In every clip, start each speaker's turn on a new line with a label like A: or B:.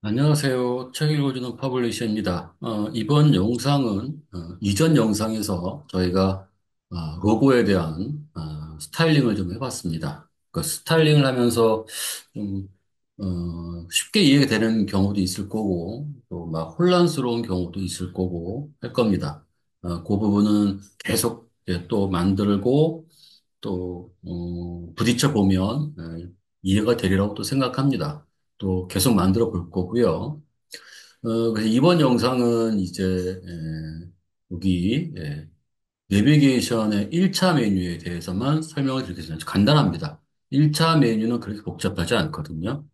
A: 안녕하세요. 책 읽어주는 퍼블리셔입니다. 이번 영상은 이전 영상에서 저희가 로고에 대한 스타일링을 좀 해봤습니다. 그 스타일링을 하면서 좀 쉽게 이해되는 경우도 있을 거고 또 막 혼란스러운 경우도 있을 거고 할 겁니다. 그 부분은 계속 이제 또 만들고 또 부딪혀 보면 이해가 되리라고 또 생각합니다. 또 계속 만들어 볼 거고요. 그래서 이번 영상은 이제 여기 내비게이션의 1차 메뉴에 대해서만 설명을 드리겠습니다. 간단합니다. 1차 메뉴는 그렇게 복잡하지 않거든요.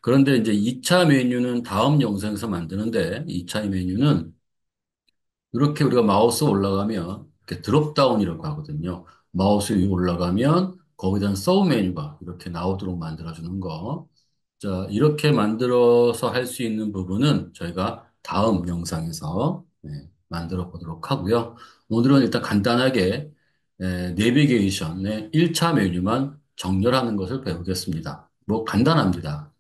A: 그런데 이제 2차 메뉴는 다음 영상에서 만드는데 2차 메뉴는 이렇게 우리가 마우스 올라가면 이렇게 드롭다운이라고 하거든요. 마우스 위에 올라가면 거기에 대한 서브 메뉴가 이렇게 나오도록 만들어주는 거. 자, 이렇게 만들어서 할 수 있는 부분은 저희가 다음 영상에서 만들어 보도록 하고요. 오늘은 일단 간단하게 내비게이션의 1차 메뉴만 정렬하는 것을 배우겠습니다. 뭐 간단합니다.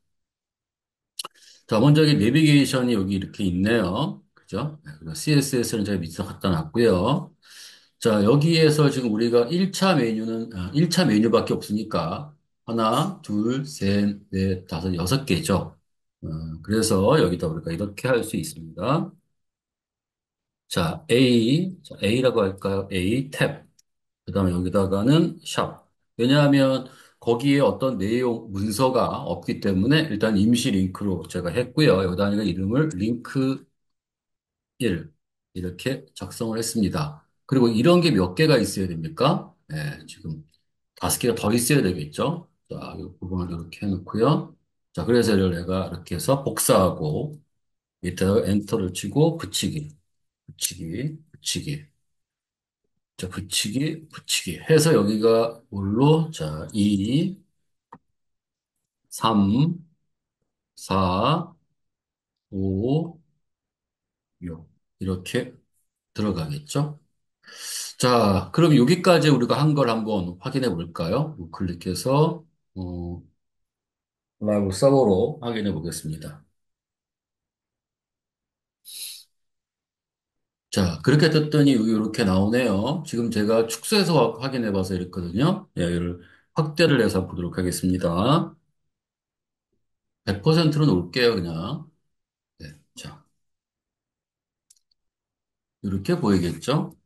A: 자, 먼저 이 내비게이션이 여기 이렇게 있네요. 그죠? CSS는 제가 밑에 갖다 놨고요. 자, 여기에서 지금 우리가 1차 메뉴는, 1차 메뉴밖에 없으니까 하나, 둘, 셋, 넷, 다섯, 여섯 개죠. 그래서 여기다 우리가 이렇게 할 수 있습니다. 자, A라고 할까요? A 탭. 그 다음에 여기다가는 샵. 왜냐하면 거기에 어떤 내용, 문서가 없기 때문에 일단 임시 링크로 제가 했고요. 여기다가 이름을 링크 1 이렇게 작성을 했습니다. 그리고 이런 게 몇 개가 있어야 됩니까? 지금 5개가 더 있어야 되겠죠? 자, 이 부분을 이렇게 해놓고요. 자, 그래서 이걸 내가 이렇게 해서 복사하고 밑에다가 엔터를 치고 붙이기. 자, 붙이기 해서 여기가 뭘로? 자, 2, 3, 4, 5, 6 이렇게 들어가겠죠? 자, 그럼 여기까지 우리가 한 걸 한번 확인해 볼까요? 클릭해서 어, 라이브 서버로 확인해 보겠습니다. 자, 그렇게 떴더니 이렇게 나오네요. 지금 제가 축소해서 확인해 봐서 이랬거든요. 예, 이를 확대를 해서 보도록 하겠습니다. 100%로 놓을게요, 그냥. 네, 자, 이렇게 보이겠죠?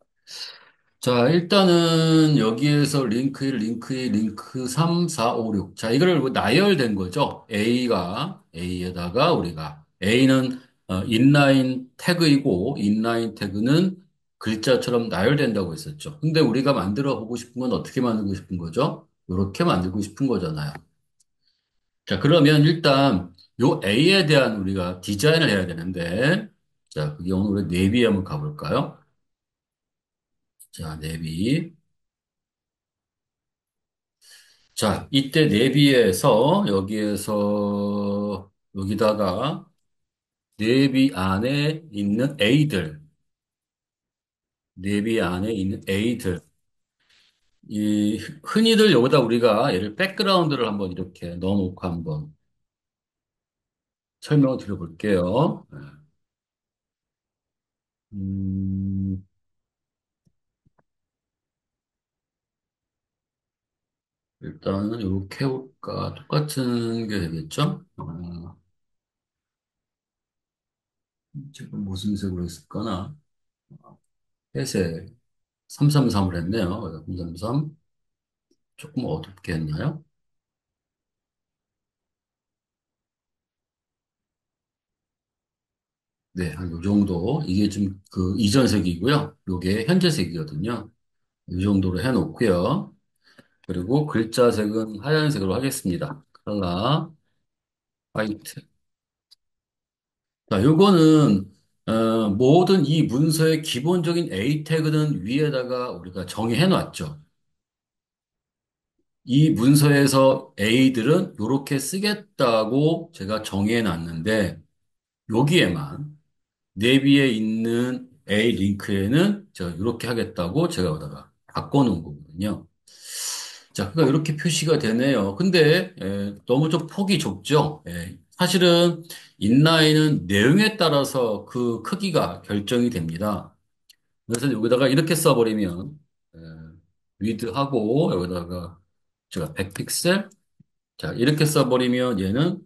A: 자, 일단은 여기에서 링크 1, 링크 2, 링크 3, 4, 5, 6. 자, 이거를 뭐 나열된 거죠. A에다가 우리가 A는 인라인 태그이고 인라인 태그는 글자처럼 나열된다고 했었죠. 근데 우리가 만들어 보고 싶은 건 어떻게 만들고 싶은 거죠? 이렇게 만들고 싶은 거잖아요. 자, 그러면 일단 요 A에 대한 우리가 디자인을 해야 되는데 자, 그게 오늘 우리 내비에 한번 가볼까요? 자, 내비. 자, 이때 내비에서 여기다가 내비 안에 있는 A들, 내비 안에 있는 A들, 이 흔히들 여기다 우리가 얘를 백그라운드를 한번 이렇게 넣어놓고 한번 설명을 드려볼게요. 음, 일단은 이렇게 해볼까? 똑같은 게 되겠죠? 지금 무슨 색으로 했을까나? 회색 333을 했네요. 333 조금 어둡게 했나요? 네, 한 요 정도. 이게 지금 그 이전 색이고요. 요게 현재 색이거든요. 이 정도로 해놓고요. 그리고 글자 색은 하얀색으로 하겠습니다. 컬러, 화이트. 자, 요거는, 모든 이 문서의 기본적인 A 태그는 위에다가 우리가 정의해 놨죠. 이 문서에서 A들은 요렇게 쓰겠다고 제가 정의해 놨는데, 여기에만 내비에 있는 A 링크에는 제가 이렇게 하겠다고 제가 여기다가 바꿔놓은 거거든요. 자, 그가 이렇게 표시가 되네요. 근데 너무 좀 폭이 좁죠? 사실은 인라인은 내용에 따라서 그 크기가 결정이 됩니다. 그래서 여기다가 이렇게 써버리면 에, 위드하고 여기다가 제가 100픽셀 자 이렇게 써버리면 얘는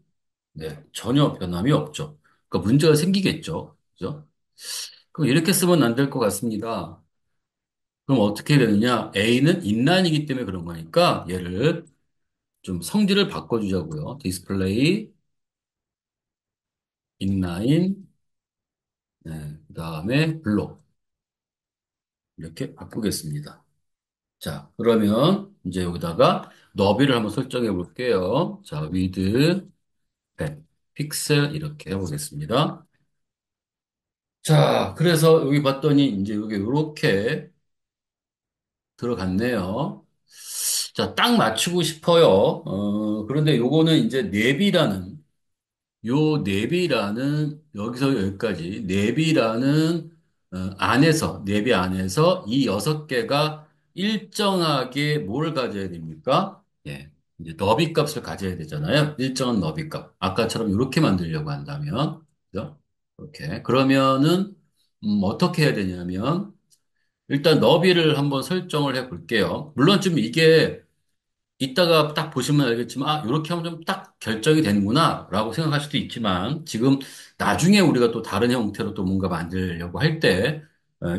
A: 전혀 변함이 없죠. 그러니까 문제가 생기겠죠. 그죠? 그럼 이렇게 쓰면 안 될 것 같습니다. 그럼 어떻게 되느냐? A는 인라인이기 때문에 그런 거니까 얘를 좀 성질을 바꿔주자고요. 디스플레이, 인라인, 그다음에 블록 이렇게 바꾸겠습니다. 자, 그러면 이제 여기다가 너비를 한번 설정해 볼게요. 자, 위드 100 픽셀 이렇게 해보겠습니다. 자, 그래서 여기 봤더니 이제 여기 이렇게 들어갔네요. 자, 딱 맞추고 싶어요. 그런데 요거는 이제 내비라는 여기서 여기까지 내비라는 안에서 내비 안에서 이 여섯 개가 일정하게 뭘 가져야 됩니까? 예. 이제 너비 값을 가져야 되잖아요. 일정한 너비 값. 아까처럼 이렇게 만들려고 한다면 그죠? 이렇게 그러면은 어떻게 해야 되냐면 일단 너비를 한번 설정을 해 볼게요. 물론 좀 이게 이따가 딱 보시면 알겠지만, 아, 이렇게 하면 좀 딱 결정이 되는구나, 라고 생각할 수도 있지만, 지금 나중에 우리가 또 다른 형태로 또 뭔가 만들려고 할 때,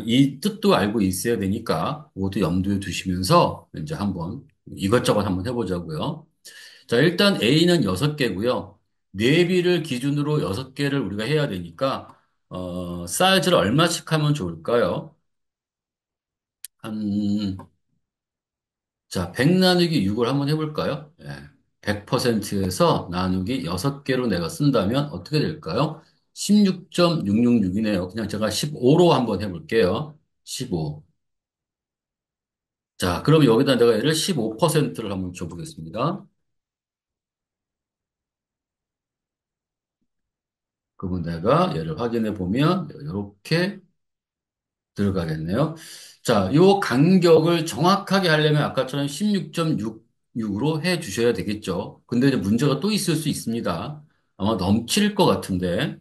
A: 이 뜻도 알고 있어야 되니까, 모두 염두에 두시면서, 이제 한번 이것저것 한번 해보자고요. 자, 일단 A는 6개고요. 내비를 기준으로 6개를 우리가 해야 되니까, 사이즈를 얼마씩 하면 좋을까요? 한 자, 100 나누기 6을 한번 해볼까요? 100%에서 나누기 6개로 내가 쓴다면 어떻게 될까요? 16.666이네요. 그냥 제가 15로 한번 해볼게요. 15. 자, 그럼 여기다 내가 얘를 15%를 한번 줘보겠습니다. 그러면 내가 얘를 확인해 보면 이렇게 들어가겠네요. 자, 요 간격을 정확하게 하려면 아까처럼 16.66으로 해 주셔야 되겠죠. 근데 이제 문제가 또 있을 수 있습니다. 아마 넘칠 것 같은데.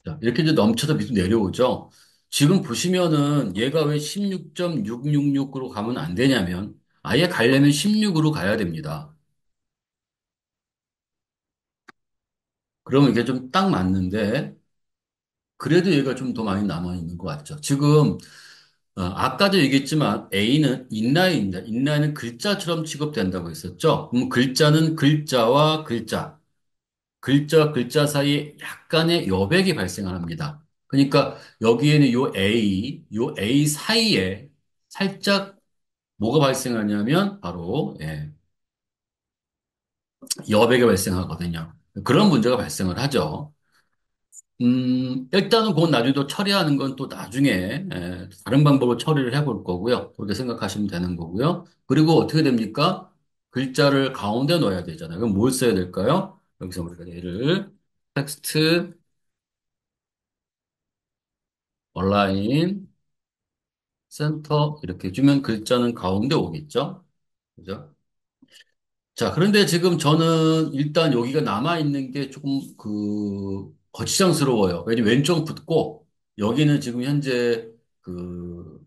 A: 자, 이렇게 이제 넘쳐서 밑으로 내려오죠. 지금 보시면은 얘가 왜 16.666으로 가면 안 되냐면 아예 가려면 16으로 가야 됩니다. 그러면 이게 좀 딱 맞는데 그래도 얘가 좀 더 많이 남아 있는 것 같죠. 지금 아까도 얘기했지만 A는 인라인입니다. 인라인은 글자처럼 취급된다고 했었죠. 그럼 글자는 글자와 글자 사이에 약간의 여백이 발생합니다. 그러니까 여기에는 요 A 사이에 살짝 뭐가 발생하냐면 바로 여백이 발생하거든요. 그런 문제가 발생을 하죠. 일단은 그건 나중에 또 처리하는 건 또 나중에 다른 방법으로 처리를 해볼 거고요. 그렇게 생각하시면 되는 거고요. 그리고 어떻게 됩니까? 글자를 가운데 넣어야 되잖아요. 그럼 뭘 써야 될까요? 여기서 우리가 얘를 텍스트, 얼라인, 센터 이렇게 주면 글자는 가운데 오겠죠? 그죠? 자, 그런데 지금 저는 일단 여기가 남아있는 게 조금 거추장스러워요. 왜냐면 왼쪽은 붙고 여기는 지금 현재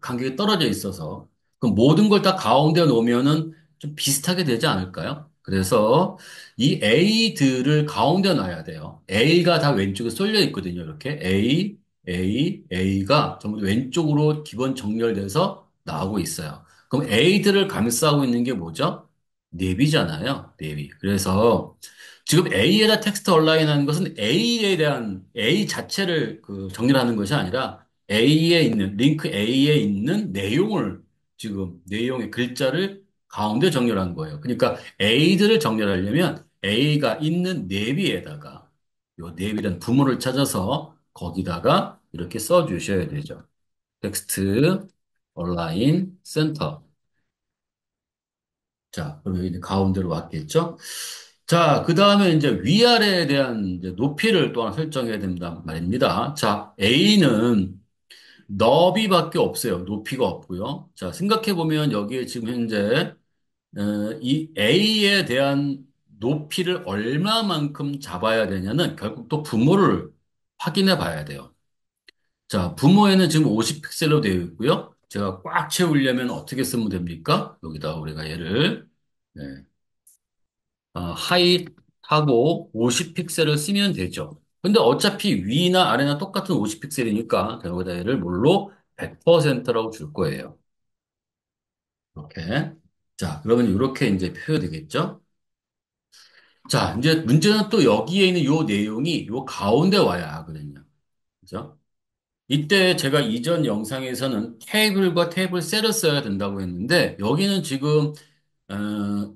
A: 간격이 떨어져 있어서 그럼 모든 걸 다 가운데 놓으면은 좀 비슷하게 되지 않을까요? 그래서 이 A들을 가운데 놔야 돼요. A가 다 왼쪽에 쏠려 있거든요. 이렇게 A가 전부 다 왼쪽으로 기본 정렬돼서 나오고 있어요. 그럼 A들을 감싸고 있는 게 뭐죠? 내비잖아요. 내비. 그래서 지금 A에다 텍스트 얼라인 하는 것은 A에 대한 A 자체를 정렬하는 것이 아니라 링크 A에 있는 내용을 지금 내용의 글자를 가운데 정렬한 거예요. 그러니까 A들을 정렬하려면 A가 있는 내비에다가 요 내비라는 부문을 찾아서 거기다가 이렇게 써 주셔야 되죠. 텍스트 얼라인 센터. 자, 그러면 이제 가운데로 왔겠죠? 자, 그 다음에 이제 위아래에 대한 이제 높이를 또한 설정해야 된단 말입니다. 자, A는 너비밖에 없어요. 높이가 없고요. 자, 생각해 보면 여기에 지금 현재 이 A에 대한 높이를 얼마만큼 잡아야 되냐는 결국 또 부모를 확인해 봐야 돼요. 자, 부모에는 지금 50픽셀로 되어 있고요. 제가 꽉 채우려면 어떻게 쓰면 됩니까? 여기다 우리가 얘를 네, 하이하고 50픽셀을 쓰면 되죠. 근데 어차피 위나 아래나 똑같은 50픽셀이니까 여기다 얘를 뭘로 100%라고 줄 거예요. 이렇게. 자, 그러면 이렇게 이제 표현되겠죠? 자, 이제 문제는 또 여기에 있는 요 내용이 요 가운데 와야 하거든요. 그죠? 이때 제가 이전 영상에서는 테이블과 테이블 셀을 써야 된다고 했는데, 여기는 지금,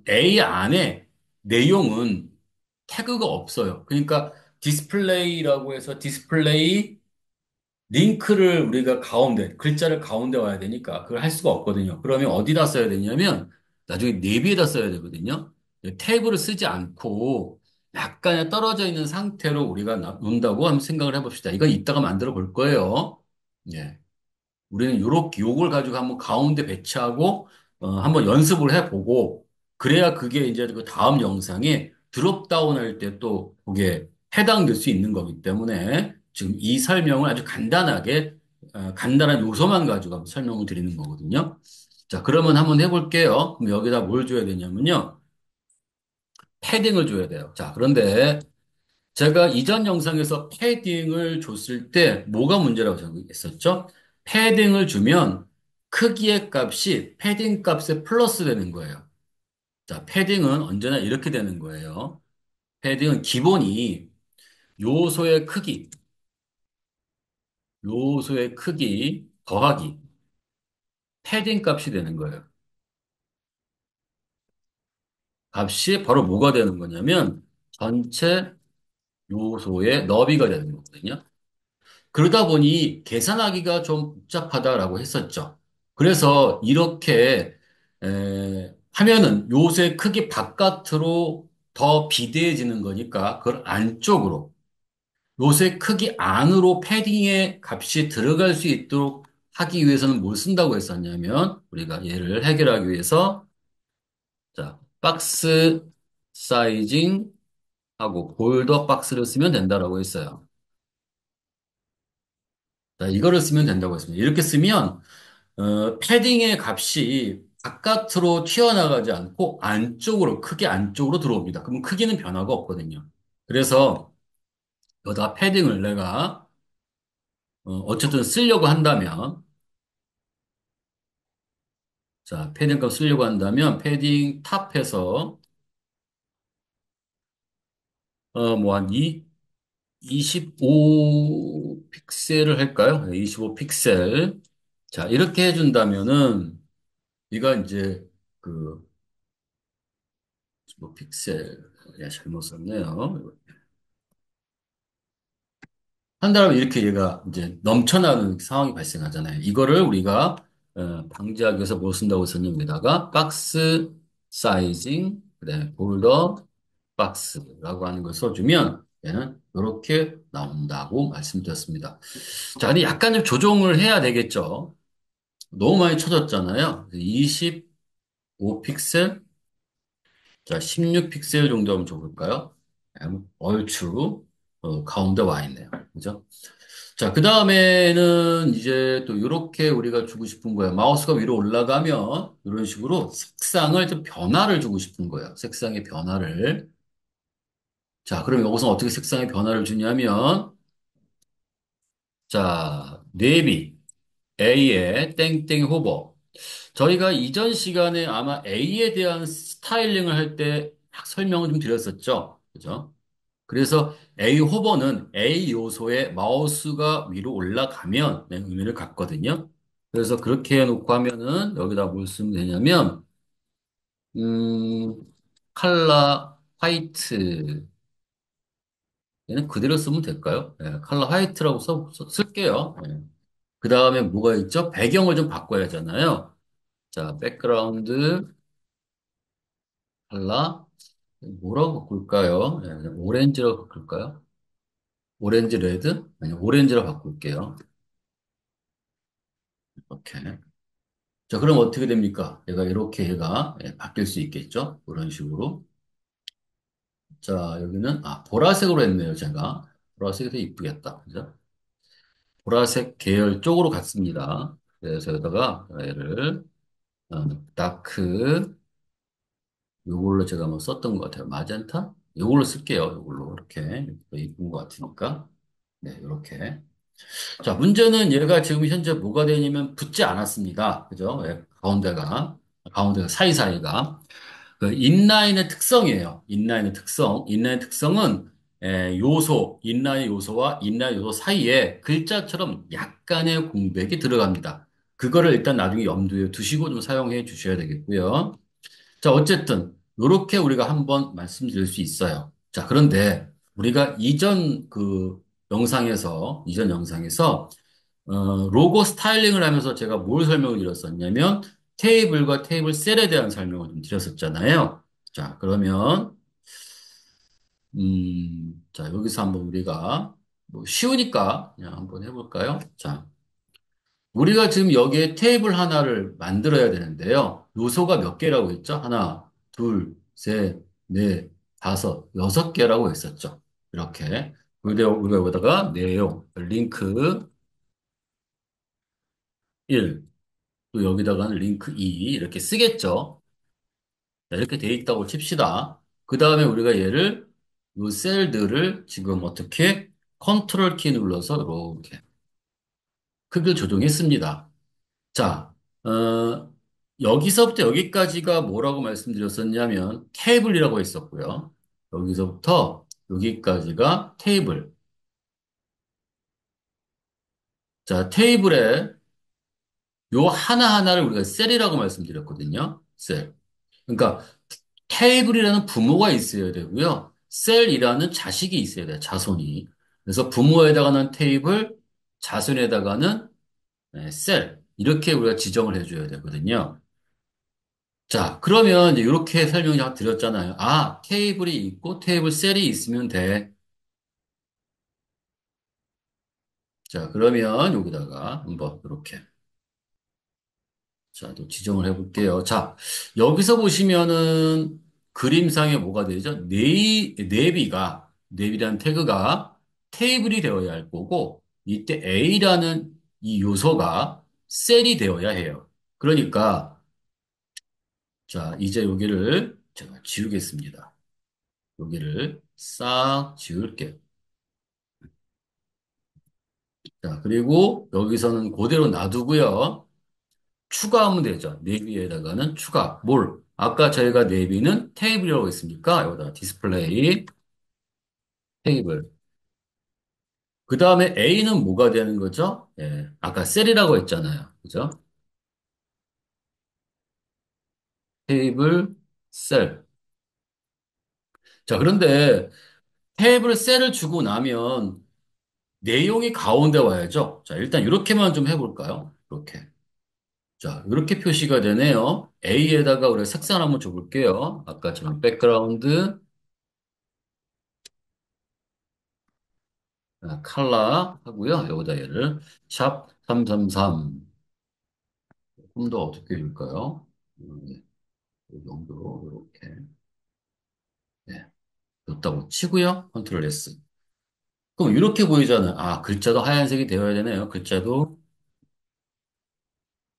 A: A 안에 내용은 태그가 없어요. 그러니까 디스플레이라고 해서 디스플레이 링크를 우리가 가운데, 글자를 가운데 와야 되니까 그걸 할 수가 없거든요. 그러면 어디다 써야 되냐면 나중에 내비에다 써야 되거든요. 테이블을 쓰지 않고 약간 떨어져 있는 상태로 우리가 놓는다고 한번 생각을 해봅시다. 이건 이따가 만들어 볼 거예요. 예. 우리는 요렇게 요걸 가지고 한번 가운데 배치하고 한번 연습을 해보고 그래야 그게 이제 그 다음 영상에 드롭다운 할 때 또 그게 해당될 수 있는 거기 때문에 지금 이 설명을 아주 간단하게 간단한 요소만 가지고 한번 설명을 드리는 거거든요. 자, 그러면 한번 해볼게요. 그럼 여기다 뭘 줘야 되냐면요. 패딩을 줘야 돼요. 자, 그런데 제가 이전 영상에서 패딩을 줬을 때 뭐가 문제라고 생각했었죠? 패딩을 주면 크기의 값이 패딩 값에 플러스 되는 거예요. 자, 패딩은 언제나 이렇게 되는 거예요. 패딩은 기본이 요소의 크기, 요소의 크기 더하기 패딩 값이 되는 거예요. 값이 바로 뭐가 되는 거냐면 전체 요소의 너비가 되는 거거든요. 그러다 보니 계산하기가 좀 복잡하다라고 했었죠. 그래서 이렇게 하면은 요새 크기 바깥으로 더 비대해지는 거니까 그걸 안쪽으로 요새 크기 안으로 패딩의 값이 들어갈 수 있도록 하기 위해서는 뭘 쓴다고 했었냐면 우리가 얘를 해결하기 위해서 자, 박스 사이징 하고 볼더 박스를 쓰면 된다라고 했어요. 자, 이거를 쓰면 된다고 했습니다. 이렇게 쓰면 패딩의 값이 바깥으로 튀어나가지 않고 안쪽으로, 크게 안쪽으로 들어옵니다. 그럼 크기는 변화가 없거든요. 그래서 여기다 패딩을 내가 어쨌든 쓰려고 한다면 자, 패딩 값 쓰려고 한다면 패딩 탑에서 뭐 한 25 픽셀을 할까요? 25 픽셀. 자, 이렇게 해준다면은 이가 이제 그 뭐 픽셀 잘못 썼네요. 한 다음에 이렇게 얘가 이제 넘쳐나는 상황이 발생하잖아요. 이거를 우리가 방지하기 위해서 뭐 쓴다고 했었냐면다가 박스 사이징, 그다음에 볼더 박스라고 하는 걸 써주면 얘는 이렇게 나온다고 말씀드렸습니다. 자, 근데 약간 좀 조정을 해야 되겠죠. 너무 많이 쳐졌잖아요. 25 픽셀, 자, 16 픽셀 정도 하면 좋을까요? 얼추 가운데 와 있네요. 그죠? 자, 그 다음에는 이제 또 이렇게 우리가 주고 싶은 거예요. 마우스가 위로 올라가면 이런 식으로 색상을 좀 변화를 주고 싶은 거예요. 색상의 변화를. 자, 그럼 여기서 어떻게 색상의 변화를 주냐면, 자, 네비, A의 땡땡 호버. 저희가 이전 시간에 아마 A에 대한 스타일링을 할 때 설명을 좀 드렸었죠. 그죠? 그래서 A 호버는 A 요소에 마우스가 위로 올라가면 네, 의미를 갖거든요. 그래서 그렇게 해놓고 하면은 여기다 뭘 쓰면 되냐면, 음, 칼라 화이트. 얘는 그대로 쓰면 될까요? 네, 칼라 화이트라고 쓸게요. 그 다음에 뭐가 있죠? 배경을 좀 바꿔야 하잖아요. 자, 백그라운드, 칼라. 뭐라고 바꿀까요? 예, 오렌지라고 바꿀까요? 오렌지 레드? 아니, 오렌지로 바꿀게요. 이렇게. 자, 그럼 어떻게 됩니까? 얘가 이렇게 얘가 예, 바뀔 수 있겠죠? 그런 식으로. 자, 여기는, 보라색으로 했네요, 제가. 보라색이 더 이쁘겠다. 그죠? 보라색 계열 쪽으로 갔습니다. 그래서 여기다가 얘를, 다크, 요걸로 제가 뭐 썼던 것 같아요. 마젠타? 요걸로 쓸게요. 요걸로. 이렇게. 더 이쁜 것 같으니까. 네, 이렇게. 자, 문제는 얘가 지금 현재 뭐가 되냐면 붙지 않았습니다. 그죠? 예, 가운데가 사이사이가. 그 인라인의 특성이에요. 인라인의 특성. 인라인의 특성은 인라인 요소와 인라인 요소 사이에 글자처럼 약간의 공백이 들어갑니다. 그거를 일단 나중에 염두에 두시고 좀 사용해 주셔야 되겠고요. 자, 어쨌든 이렇게 우리가 한번 말씀드릴 수 있어요. 자, 그런데 우리가 이전 영상에서 로고 스타일링을 하면서 제가 뭘 설명을 드렸었냐면 테이블과 테이블 셀에 대한 설명을 좀 드렸었잖아요. 자, 그러면 자, 여기서 한번 우리가 뭐 쉬우니까 그냥 한번 해볼까요? 자, 우리가 지금 여기에 테이블 하나를 만들어야 되는데요. 요소가 몇 개라고 했죠? 하나, 둘, 셋, 넷, 다섯, 여섯 개라고 했었죠. 이렇게. 우리가 여기다가 내용, 링크 1, 또 여기다가는 링크 2 이렇게 쓰겠죠. 자, 이렇게 돼 있다고 칩시다. 그 다음에 우리가 얘를 이 셀들을 지금 어떻게 컨트롤 키 눌러서 이렇게 크기를 조정했습니다. 자, 여기서부터 여기까지가 뭐라고 말씀드렸었냐면 테이블이라고 했었고요. 여기서부터 여기까지가 테이블. 자, 테이블에 요 하나하나를 우리가 셀이라고 말씀드렸거든요. 셀. 그러니까 테이블이라는 부모가 있어야 되고요. 셀이라는 자식이 있어야 돼요. 자손이. 그래서 부모에다가는 테이블, 자손에다가는 셀. 이렇게 우리가 지정을 해줘야 되거든요. 자, 그러면 이제 이렇게 설명을 드렸잖아요. 테이블이 있고 테이블 셀이 있으면 돼. 자, 그러면 여기다가 한번 이렇게. 자, 또 지정을 해볼게요. 자, 여기서 보시면은 그림상에 뭐가 되죠? 네비라는 태그가 테이블이 되어야 할 거고, 이때 A라는 이 요소가 셀이 되어야 해요. 그러니까, 자, 이제 여기를 제가 지우겠습니다. 여기를 싹 지울게요. 자, 그리고 여기서는 그대로 놔두고요. 추가하면 되죠. 네비에다가는 추가. 뭘? 아까 저희가 네비는 테이블이라고 했으니까 여기다 디스플레이 테이블. 그 다음에 A는 뭐가 되는 거죠? 예, 아까 셀이라고 했잖아요. 그죠? 테이블 셀. 자, 그런데 테이블 셀을 주고 나면 내용이 가운데 와야죠. 자, 일단 이렇게만 좀 해볼까요? 이렇게. 자, 이렇게 표시가 되네요. A에다가 우리가 색상 한번 줘볼게요. 아까처럼 백그라운드, 칼라 하고요. 여기다 얘를 샵 333. 좀 더 어떻게 해줄까요? 네, 이 정도로 이렇게. 네, 좋다고 치고요. 컨트롤 S. 그럼 이렇게 보이잖아요. 글자도 하얀색이 되어야 되네요. 글자도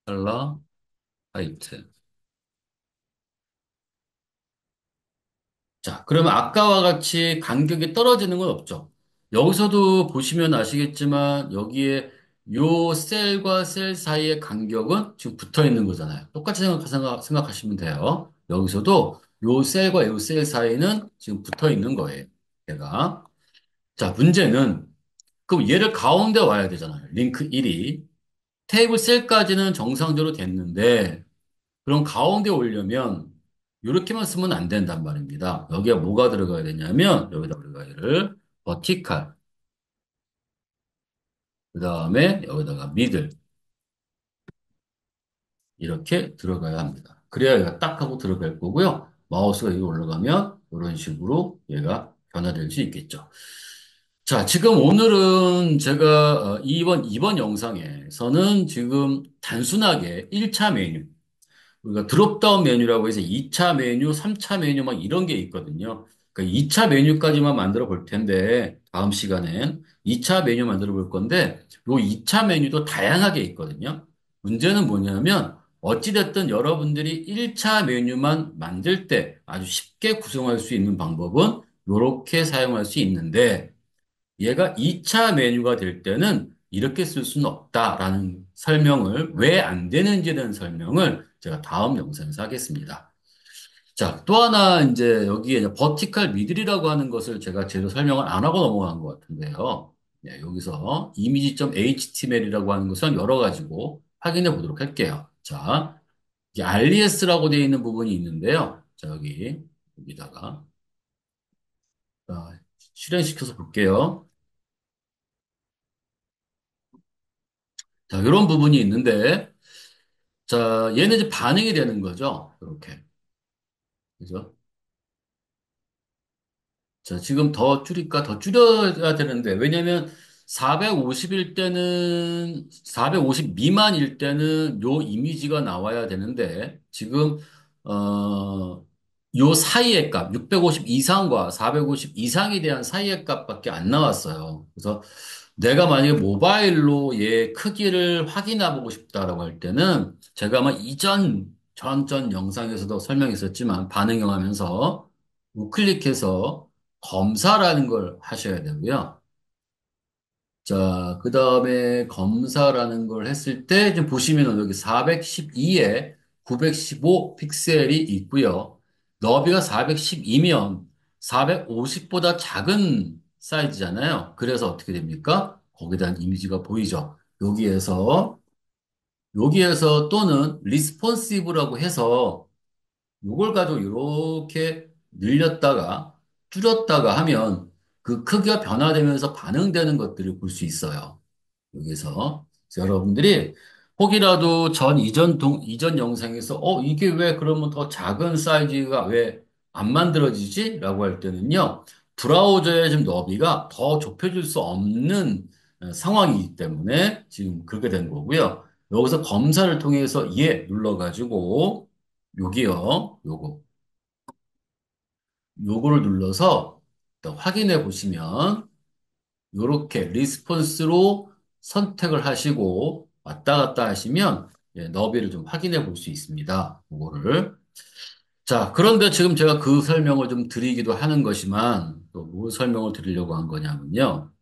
A: 칼라 화이트. 자, 그러면 아까와 같이 간격이 떨어지는 건 없죠. 여기서도 보시면 아시겠지만 여기에 요 셀과 셀 사이의 간격은 지금 붙어 있는 거잖아요. 똑같이 생각하시면 돼요. 여기서도 요 셀과 요 셀 사이는 지금 붙어 있는 거예요. 얘가. 자, 문제는 그럼 얘를 가운데 와야 되잖아요. 링크 1이. 테이블 셀까지는 정상적으로 됐는데 그럼 가운데 오려면 이렇게만 쓰면 안 된단 말입니다. 여기에 뭐가 들어가야 되냐면 여기다 우리가 얘를 버티칼 그 다음에 여기다가 미들 이렇게 들어가야 합니다. 그래야 얘가 딱 하고 들어갈 거고요. 마우스가 여기 올라가면 이런 식으로 얘가 변화될 수 있겠죠. 자, 지금 오늘은 제가 이번 영상에서는 지금 단순하게 1차 메뉴, 우리가 드롭다운 메뉴라고 해서 2차 메뉴, 3차 메뉴 막 이런 게 있거든요. 그러니까 2차 메뉴까지만 만들어 볼 텐데 다음 시간엔 2차 메뉴 만들어 볼 건데 요 2차 메뉴도 다양하게 있거든요. 문제는 뭐냐면 어찌됐든 여러분들이 1차 메뉴만 만들 때 아주 쉽게 구성할 수 있는 방법은 이렇게 사용할 수 있는데 얘가 2차 메뉴가 될 때는 이렇게 쓸 수는 없다라는 설명을 왜 안 되는지에 대한 설명을 제가 다음 영상에서 하겠습니다. 자, 또 하나 이제 여기에 이제 버티컬 미들이라고 하는 것을 제가 제대로 설명을 안 하고 넘어간 것 같은데요. 네, 여기서 이미지.html이라고 하는 것은 여러 가지고 확인해 보도록 할게요. 자, 이게 alias라고 되어 있는 부분이 있는데요. 자, 여기다가 자, 실행시켜서 볼게요. 자, 이런 부분이 있는데 자, 얘는 이제 반응이 되는 거죠. 이렇게. 그죠? 자, 지금 더 줄일까? 더 줄여야 되는데, 왜냐면 450일 때는, 450 미만일 때는 요 이미지가 나와야 되는데, 지금, 요 사이의 값, 650 이상과 450 이상에 대한 사이의 값밖에 안 나왔어요. 그래서 내가 만약에 모바일로 얘 크기를 확인해 보고 싶다라고 할 때는, 제가 아마 전 영상에서도 설명했었지만, 반응형 하면서, 우클릭해서 검사라는 걸 하셔야 되고요. 자, 그 다음에 검사라는 걸 했을 때, 좀 보시면 여기 412에 915 픽셀이 있고요. 너비가 412면 450보다 작은 사이즈잖아요. 그래서 어떻게 됩니까? 거기에 대한 이미지가 보이죠. 여기에서 또는 리스폰시브라고 해서 요걸 가지고 이렇게 늘렸다가 줄였다가 하면 그 크기가 변화되면서 반응되는 것들을 볼 수 있어요. 여기서. 그래서 여러분들이 혹이라도 이전 영상에서 이게 왜 그러면 더 작은 사이즈가 왜 안 만들어지지? 라고 할 때는요. 브라우저의 지금 너비가 더 좁혀질 수 없는 상황이기 때문에 지금 그렇게 된 거고요. 여기서 검사를 통해서 얘 눌러가지고 여기요. 요거를 눌러서 또 확인해 보시면 요렇게 리스폰스로 선택을 하시고 왔다 갔다 하시면 너비를 좀 확인해 볼 수 있습니다. 요거를. 자, 그런데 지금 제가 그 설명을 좀 드리기도 하는 것이만 또 뭘 설명을 드리려고 한 거냐면요.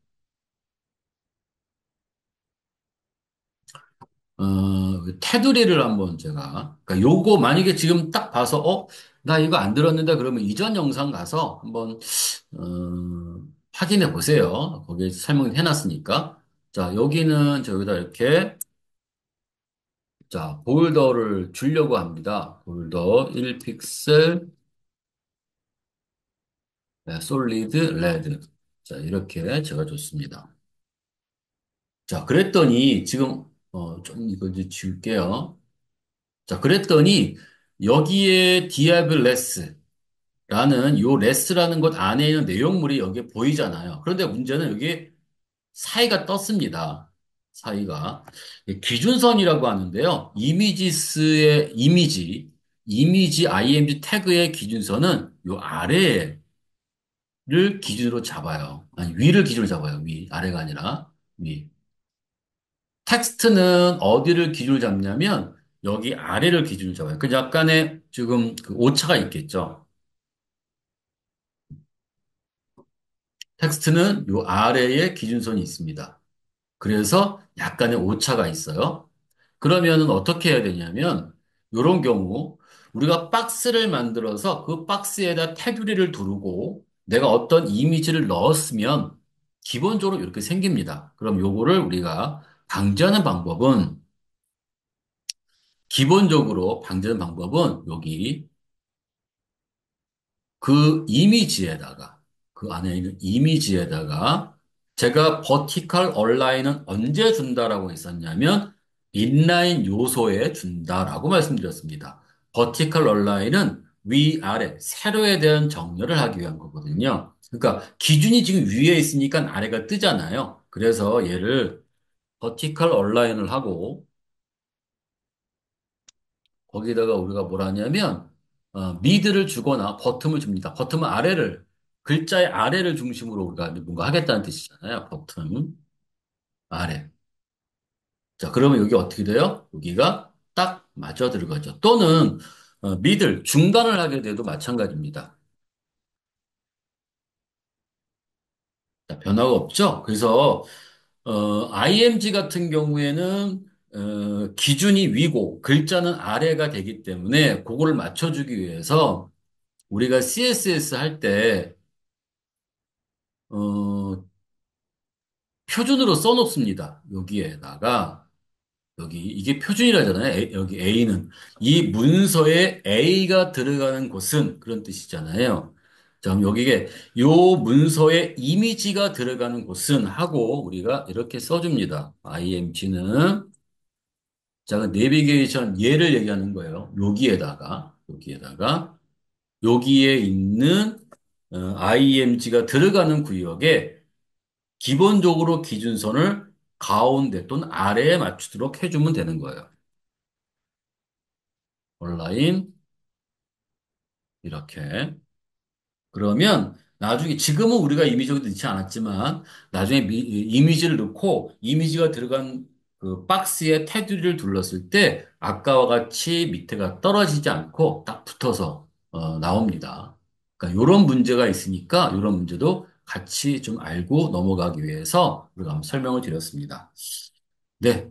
A: 테두리를 한번 그러니까 요거 만약에 지금 딱 봐서, 나 이거 안 들었는데 그러면 이전 영상 가서 한번, 확인해 보세요. 거기에 설명해 놨으니까. 자, 여기는 저기다 이렇게, 자, 볼더를 주려고 합니다. 볼더 1픽셀, 솔리드, 레드. 자, 이렇게 제가 줬습니다. 자, 그랬더니 지금, 좀 이거 이제 지울게요. 자, 그랬더니 여기에 디아블레스라는 요 레스라는 것 안에 있는 내용물이 여기에 보이잖아요. 그런데 문제는 여기 사이가 떴습니다. 사이가. 기준선이라고 하는데요. 이미지 img 태그의 기준선은 요 아래를 기준으로 잡아요. 아니, 위를 기준으로 잡아요. 아래가 아니라 위. 텍스트는 어디를 기준으로 잡냐면 여기 아래를 기준으로 잡아요. 그 약간의 지금 그 오차가 있겠죠. 텍스트는 요 아래에 기준선이 있습니다. 그래서 약간의 오차가 있어요. 그러면은 어떻게 해야 되냐면 요런 경우 우리가 박스를 만들어서 그 박스에다 테두리를 두르고 내가 어떤 이미지를 넣었으면 기본적으로 이렇게 생깁니다. 그럼 요거를 우리가 방지하는 방법은 기본적으로 방지하는 방법은 여기 그 이미지에다가 그 안에 있는 이미지에다가 제가 버티컬 얼라인은 언제 준다라고 했었냐면 인라인 요소에 준다라고 말씀드렸습니다. 버티컬 얼라인은 위아래, 세로에 대한 정렬을 하기 위한 거거든요. 그러니까 기준이 지금 위에 있으니까 아래가 뜨잖아요. 그래서 얘를 버티컬 얼라인을 하고 거기다가 우리가 뭘 하냐면 미드를 주거나 버텀을 줍니다. 버텀은 아래를 글자의 아래를 중심으로 우리가 뭔가 하겠다는 뜻이잖아요. 버텀 아래. 자, 그러면 여기 어떻게 돼요? 여기가 딱 맞아 들어가죠. 또는 미들 중간을 하게 돼도 마찬가지입니다. 자, 변화가 없죠. 그래서 IMG 같은 경우에는 기준이 위고 글자는 아래가 되기 때문에 그거를 맞춰주기 위해서 우리가 CSS 할 때, 어, 표준으로 써놓습니다. 여기에다가, 이게 표준이라잖아요. 여기 A는. 이 문서에 A가 들어가는 곳은 그런 뜻이잖아요. 자, 그럼 여기에 요 문서에 이미지가 들어가는 곳은 하고 우리가 이렇게 써줍니다. IMG는. 자, 그 내비게이션 얘를 얘기하는 거예요. 여기에 있는 IMG가 들어가는 구역에 기본적으로 기준선을 가운데 또는 아래에 맞추도록 해주면 되는 거예요. 온라인 이렇게. 그러면 나중에 지금은 우리가 이미지를 넣지 않았지만 나중에 이미지를 넣고 이미지가 들어간 그 박스에 테두리를 둘렀을 때 아까와 같이 밑에가 떨어지지 않고 딱 붙어서 나옵니다. 그러니까 이런 문제가 있으니까 이런 문제도 같이 좀 알고 넘어가기 위해서 우리가 한번 설명을 드렸습니다. 네.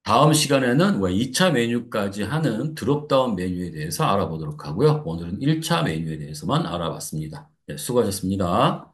A: 다음 시간에는 왜 2차 메뉴까지 하는 드롭다운 메뉴에 대해서 알아보도록 하고요. 오늘은 1차 메뉴에 대해서만 알아봤습니다. 네, 수고하셨습니다.